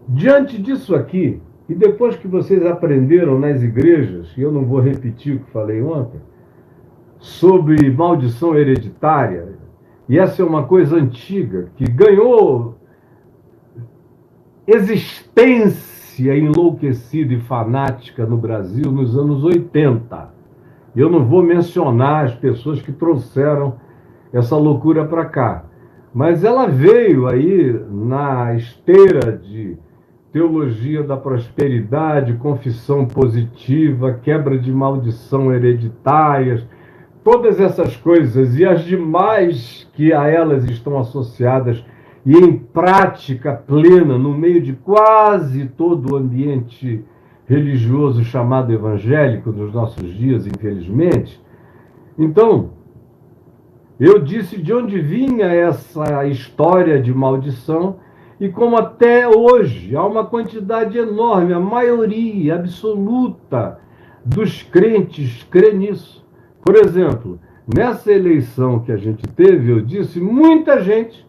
Diante disso aqui, e depois que vocês aprenderam nas igrejas, e eu não vou repetir o que falei ontem, sobre maldição hereditária, e essa é uma coisa antiga, que ganhou existência enlouquecida e fanática no Brasil nos anos 80. Eu não vou mencionar as pessoas que trouxeram essa loucura para cá, mas ela veio aí na esteira de teologia da prosperidade, confissão positiva, quebra de maldição hereditárias, todas essas coisas e as demais que a elas estão associadas e em prática plena no meio de quase todo o ambiente religioso chamado evangélico dos nossos dias, infelizmente. Então, eu disse de onde vinha essa história de maldição e como até hoje há uma quantidade enorme, a maioria absoluta dos crentes crê nisso. Por exemplo, nessa eleição que a gente teve, eu disse, muita gente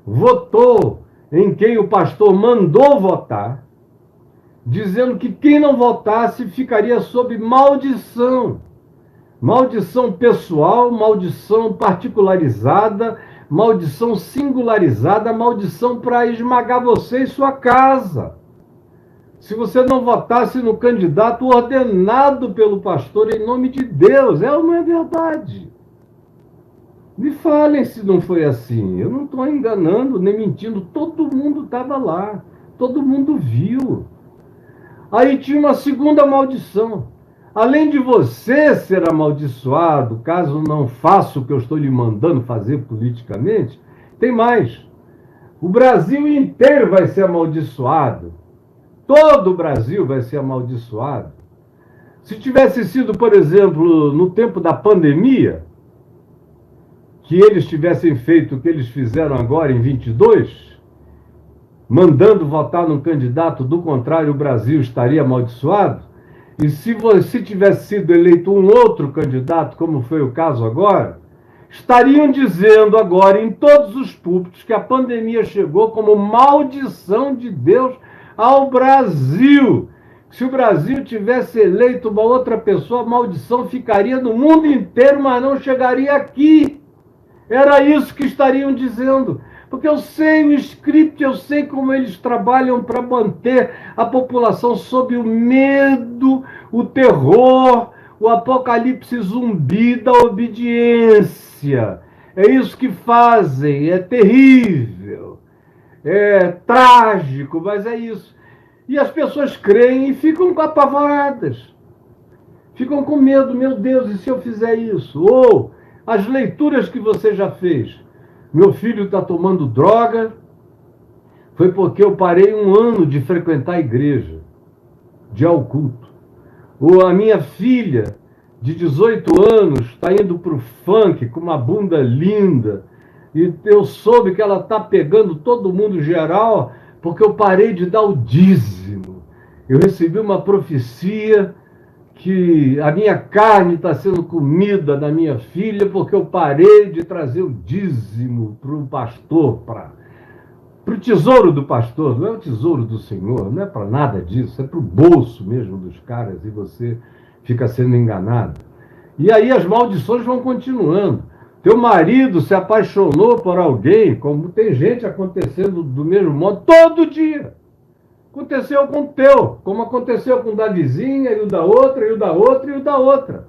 votou em quem o pastor mandou votar, dizendo que quem não votasse ficaria sob maldição. Maldição pessoal, maldição particularizada, maldição singularizada, maldição para esmagar você e sua casa. Se você não votasse no candidato ordenado pelo pastor em nome de Deus, é ou não é verdade? Me falem se não foi assim. Eu não estou enganando nem mentindo. Todo mundo estava lá. Todo mundo viu. Aí tinha uma segunda maldição. Além de você ser amaldiçoado, caso não faça o que eu estou lhe mandando fazer politicamente, tem mais. O Brasil inteiro vai ser amaldiçoado. Todo o Brasil vai ser amaldiçoado. Se tivesse sido, por exemplo, no tempo da pandemia, que eles tivessem feito o que eles fizeram agora em 22, mandando votar num candidato, do contrário, o Brasil estaria amaldiçoado. E se você tivesse sido eleito um outro candidato, como foi o caso agora, estariam dizendo agora em todos os púlpitos que a pandemia chegou como maldição de Deus ao Brasil. Se o Brasil tivesse eleito uma outra pessoa, a maldição ficaria no mundo inteiro, mas não chegaria aqui. Era isso que estariam dizendo. Porque eu sei o script, eu sei como eles trabalham para manter a população sob o medo, o terror, o apocalipse zumbi da obediência. É isso que fazem, é terrível, é trágico, mas é isso. E as pessoas creem e ficam apavoradas, ficam com medo, meu Deus, e se eu fizer isso? Ou as leituras que você já fez. Meu filho está tomando droga, foi porque eu parei um ano de frequentar a igreja, de ir ao culto. Ou a minha filha, de 18 anos, está indo para o funk com uma bunda linda, e eu soube que ela está pegando todo mundo geral, porque eu parei de dar o dízimo. Eu recebi uma profecia que a minha carne está sendo comida da minha filha porque eu parei de trazer o dízimo para o pastor, para o tesouro do pastor. Não é o tesouro do Senhor, não é para nada disso, é para o bolso mesmo dos caras e você fica sendo enganado. E aí as maldições vão continuando. Teu marido se apaixonou por alguém, como tem gente acontecendo do mesmo modo todo dia. Aconteceu com o teu, como aconteceu com o da vizinha, e o da outra, e o da outra, e o da outra.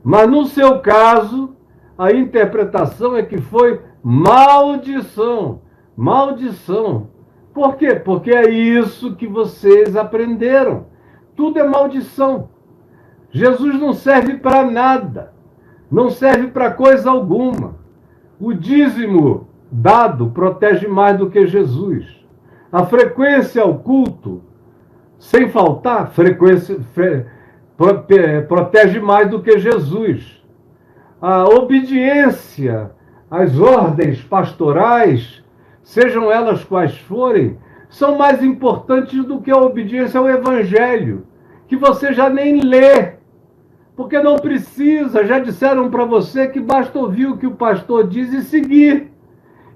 Mas no seu caso, a interpretação é que foi maldição. Maldição. Por quê? Porque é isso que vocês aprenderam. Tudo é maldição. Jesus não serve para nada. Não serve para coisa alguma. O dízimo dado protege mais do que Jesus. A frequência ao culto, sem faltar, protege mais do que Jesus. A obediência às ordens pastorais, sejam elas quais forem, são mais importantes do que a obediência ao Evangelho, que você já nem lê, porque não precisa, já disseram para você que basta ouvir o que o pastor diz e seguir.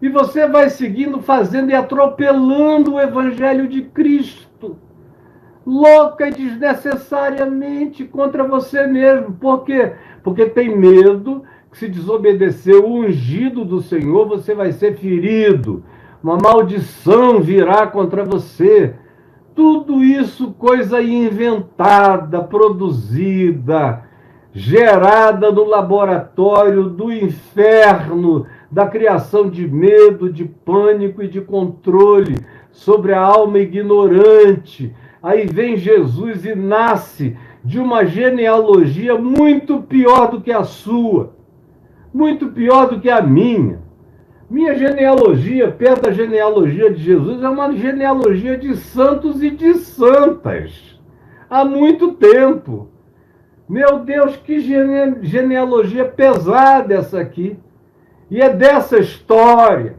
E você vai seguindo, fazendo e atropelando o Evangelho de Cristo, louca e desnecessariamente contra você mesmo. Por quê? Porque tem medo que, se desobedecer o ungido do Senhor, você vai ser ferido. Uma maldição virá contra você. Tudo isso coisa inventada, produzida, gerada no laboratório do inferno, da criação de medo, de pânico e de controle sobre a alma ignorante. Aí vem Jesus e nasce de uma genealogia muito pior do que a sua, muito pior do que a minha. Minha genealogia, perto da genealogia de Jesus, é uma genealogia de santos e de santas. Há muito tempo. Meu Deus, que genealogia pesada essa aqui. E é dessa história.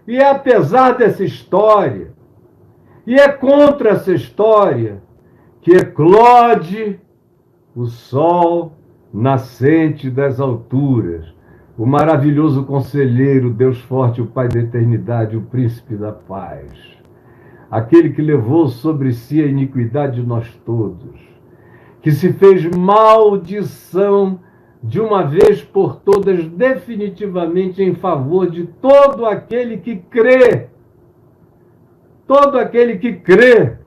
E é apesar dessa história. E é contra essa história que eclode o sol nascente das alturas, o maravilhoso conselheiro, Deus forte, o Pai da eternidade, o príncipe da paz, aquele que levou sobre si a iniquidade de nós todos, que se fez maldição de uma vez por todas, definitivamente em favor de todo aquele que crê. Todo aquele que crê.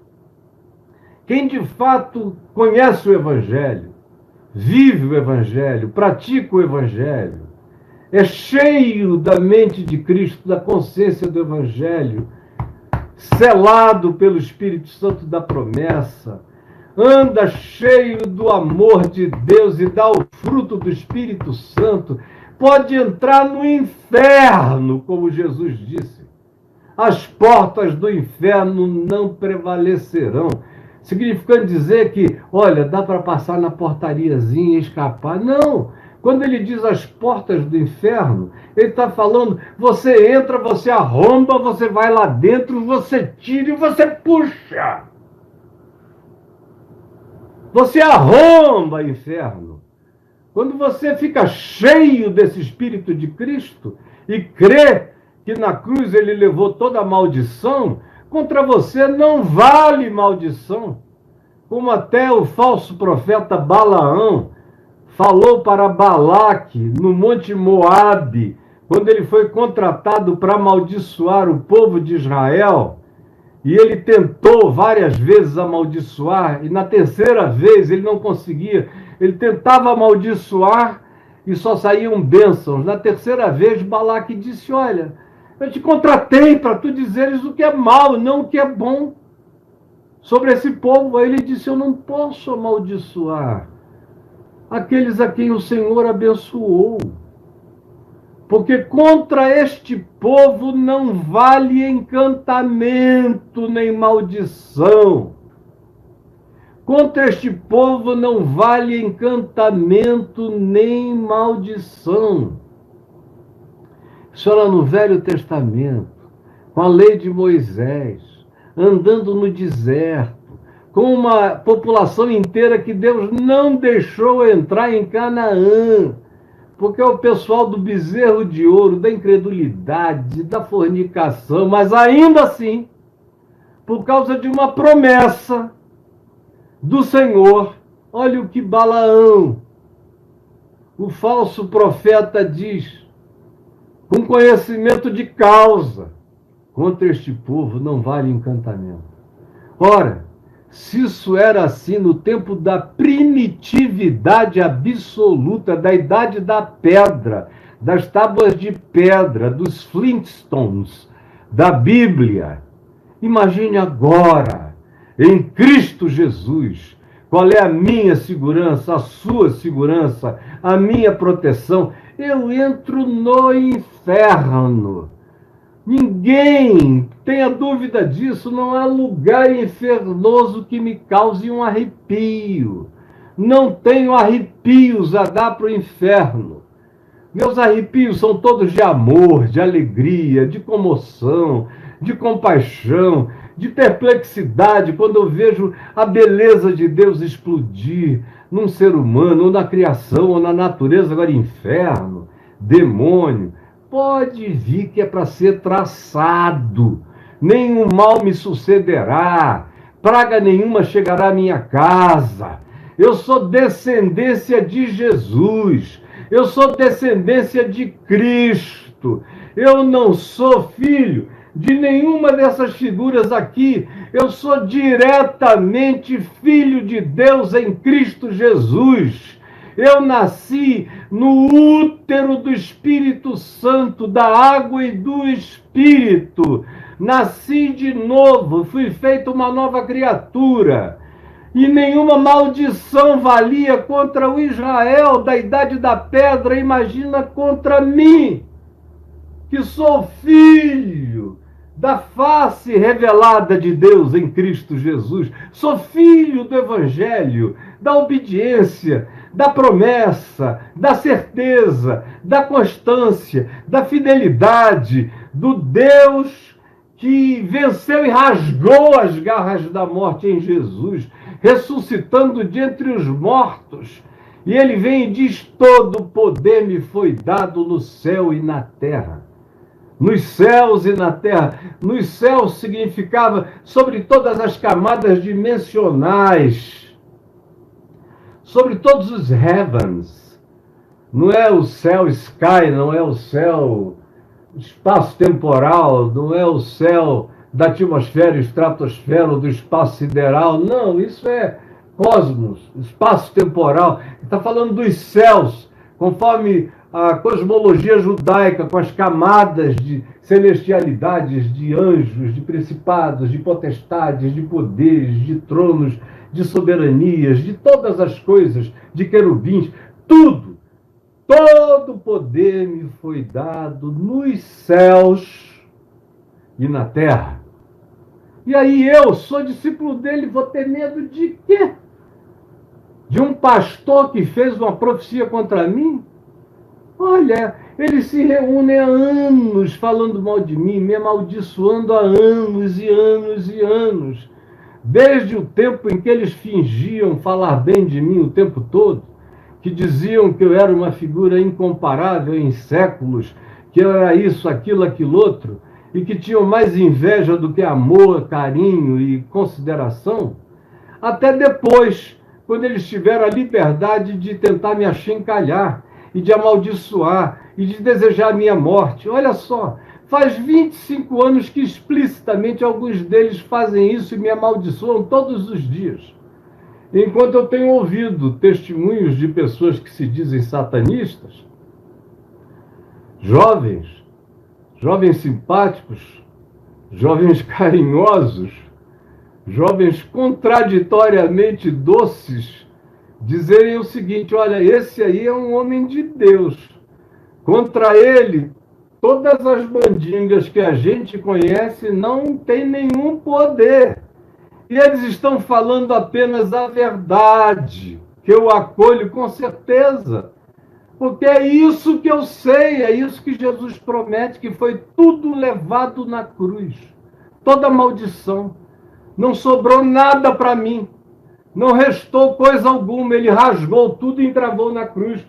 Quem de fato conhece o Evangelho, vive o Evangelho, pratica o Evangelho, é cheio da mente de Cristo, da consciência do Evangelho, selado pelo Espírito Santo da promessa, anda cheio do amor de Deus e dá o fruto do Espírito Santo, pode entrar no inferno, como Jesus disse. As portas do inferno não prevalecerão. Significando dizer que, olha, dá para passar na portariazinha e escapar. Não! Quando ele diz as portas do inferno, ele está falando, você entra, você arromba, você vai lá dentro, você tira e você puxa. Você arromba, inferno. Quando você fica cheio desse Espírito de Cristo e crê que na cruz ele levou toda a maldição, contra você não vale maldição. Como até o falso profeta Balaão falou para Balaque no Monte Moabe, quando ele foi contratado para amaldiçoar o povo de Israel, e ele tentou várias vezes amaldiçoar, e na terceira vez ele não conseguia. Ele tentava amaldiçoar e só saíam bênçãos. Na terceira vez, Balaque disse, olha, eu te contratei para tu dizeres o que é mal, não o que é bom sobre esse povo. Aí ele disse, eu não posso amaldiçoar aqueles a quem o Senhor abençoou, porque contra este povo não vale encantamento nem maldição. Contra este povo não vale encantamento nem maldição. Isso era no Velho Testamento, com a lei de Moisés, andando no deserto, com uma população inteira que Deus não deixou entrar em Canaã, porque é o pessoal do bezerro de ouro, da incredulidade, da fornicação, mas ainda assim, por causa de uma promessa do Senhor, olha o que Balaão, o falso profeta, diz, com conhecimento de causa, contra este povo não vale encantamento. Ora, se isso era assim no tempo da primitividade absoluta, da idade da pedra, das tábuas de pedra, dos Flintstones, da Bíblia, imagine agora, em Cristo Jesus, qual é a minha segurança, a sua segurança, a minha proteção. Eu entro no inferno. Ninguém tenha dúvida disso, não há lugar infernoso que me cause um arrepio. Não tenho arrepios a dar para o inferno. Meus arrepios são todos de amor, de alegria, de comoção, de compaixão, de perplexidade, quando eu vejo a beleza de Deus explodir num ser humano, ou na criação, ou na natureza. Agora, inferno, demônio, pode vir que é para ser traçado. Nenhum mal me sucederá, praga nenhuma chegará à minha casa. Eu sou descendência de Jesus, eu sou descendência de Cristo. Eu não sou filho de nenhuma dessas figuras aqui. Eu sou diretamente filho de Deus em Cristo Jesus. Eu nasci no útero do Espírito Santo, da água e do Espírito. Nasci de novo, fui feito uma nova criatura. E nenhuma maldição valia contra o Israel da idade da pedra, imagina contra mim, que sou filho da face revelada de Deus em Cristo Jesus. Sou filho do Evangelho, da obediência, da promessa, da certeza, da constância, da fidelidade, do Deus que venceu e rasgou as garras da morte em Jesus, ressuscitando de entre os mortos. E ele vem e diz: todo poder me foi dado no céu e na terra. Nos céus e na terra. Nos céus significava sobre todas as camadas dimensionais, sobre todos os heavens. Não é o céu sky, não é o céu espaço temporal, não é o céu da atmosfera, estratosfera ou do espaço sideral. Não, isso é cosmos, espaço temporal. Está falando dos céus, conforme a cosmologia judaica, com as camadas de celestialidades, de anjos, de principados, de potestades, de poderes, de tronos, de soberanias, de todas as coisas, de querubins, tudo. Todo poder me foi dado nos céus e na terra. E aí eu sou discípulo dele, vou ter medo de quê? De um pastor que fez uma profecia contra mim? Olha, eles se reúnem há anos falando mal de mim, me amaldiçoando há anos e anos e anos. Desde o tempo em que eles fingiam falar bem de mim o tempo todo, que diziam que eu era uma figura incomparável em séculos, que eu era isso, aquilo, aquilo outro, e que tinham mais inveja do que amor, carinho e consideração, até depois, quando eles tiveram a liberdade de tentar me achincalhar, e de amaldiçoar, e de desejar a minha morte. Olha só, faz 25 anos que explicitamente alguns deles fazem isso e me amaldiçoam todos os dias. Enquanto eu tenho ouvido testemunhos de pessoas que se dizem satanistas, jovens simpáticos, jovens carinhosos, jovens contraditoriamente doces, dizerem o seguinte: olha, esse aí é um homem de Deus. Contra ele, todas as mandingas que a gente conhece não têm nenhum poder. E eles estão falando apenas a verdade, que eu acolho com certeza. Porque é isso que eu sei, é isso que Jesus promete, que foi tudo levado na cruz. Toda maldição. Não sobrou nada para mim. Não restou coisa alguma. Ele rasgou tudo e encravou na cruz.